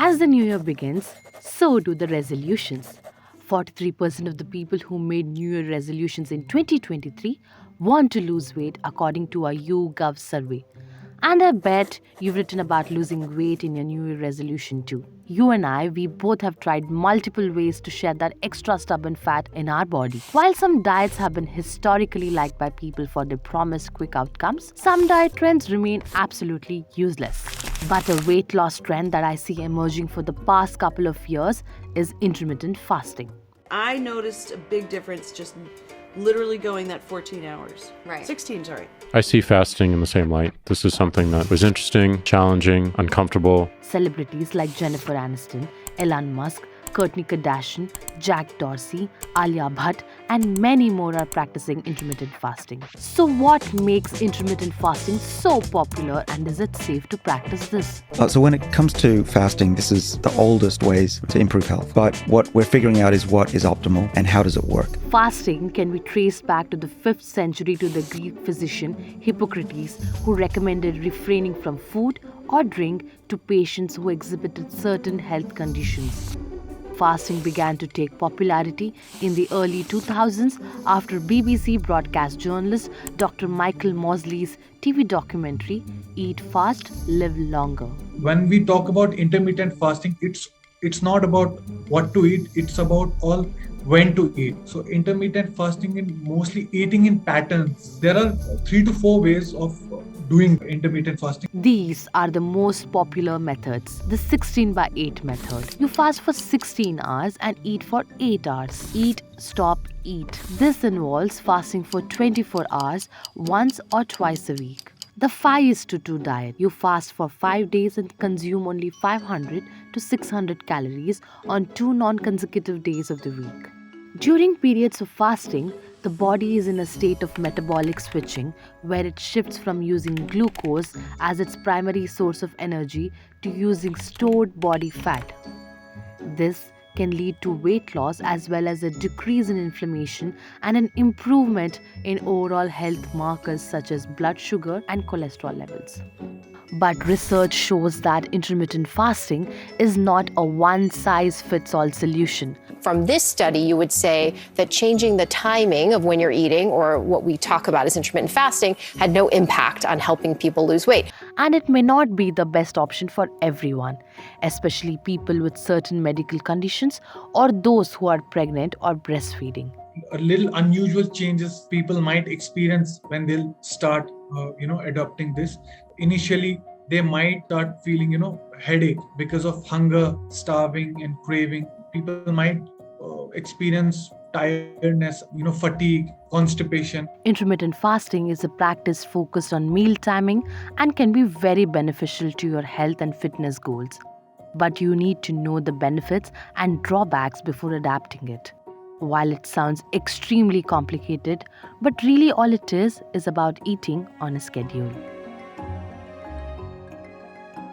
As the new year begins, so do the resolutions. 43% of the people who made New Year resolutions in 2023 want to lose weight according to a YouGov survey. And I bet you've written about losing weight in your New Year resolution too. You and I, we both have tried multiple ways to shed that extra stubborn fat in our body. While some diets have been historically liked by people for their promised quick outcomes, some diet trends remain absolutely useless. But a weight loss trend that I see emerging for the past couple of years is intermittent fasting. I noticed a big difference just literally going that 14 hours. Right. 16, sorry. I see fasting in the same light. This is something that was interesting, challenging, uncomfortable. Celebrities like Jennifer Aniston, Elon Musk, Kourtney Kardashian, Jack Dorsey, Alia Bhatt, and many more are practicing intermittent fasting. So what makes intermittent fasting so popular, and is it safe to practice this? So when it comes to fasting, this is the oldest ways to improve health. But what we're figuring out is what is optimal and how does it work. Fasting can be traced back to the 5th century to the Greek physician Hippocrates, who recommended refraining from food or drink to patients who exhibited certain health conditions. Fasting began to take popularity in the early 2000s after BBC broadcast journalist Dr. Michael Mosley's TV documentary Eat Fast, Live Longer. When we talk about intermittent fasting, it's not about what to eat, it's about all when to eat. So intermittent fasting is mostly eating in patterns. There are 3 to 4 ways of doing intermittent fasting. These are the most popular methods. The 16/8 method. You fast for 16 hours and eat for 8 hours. Eat, stop, eat. This involves fasting for 24 hours once or twice a week. The 5:2 diet. You fast for 5 days and consume only 500 to 600 calories on 2 non-consecutive days of the week. During periods of fasting, the body is in a state of metabolic switching where it shifts from using glucose as its primary source of energy to using stored body fat. This can lead to weight loss as well as a decrease in inflammation and an improvement in overall health markers such as blood sugar and cholesterol levels. But research shows that intermittent fasting is not a one-size-fits-all solution. From this study, you would say that changing the timing of when you're eating, or what we talk about as intermittent fasting, had no impact on helping people lose weight. And it may not be the best option for everyone, especially people with certain medical conditions or those who are pregnant or breastfeeding. A little unusual changes people might experience when they'll start, adopting this. Initially, they might start feeling, headache because of hunger, starving, and craving. People might experience tiredness, fatigue, constipation. Intermittent fasting is a practice focused on meal timing and can be very beneficial to your health and fitness goals. But you need to know the benefits and drawbacks before adapting it. While it sounds extremely complicated, but really all it is about eating on a schedule.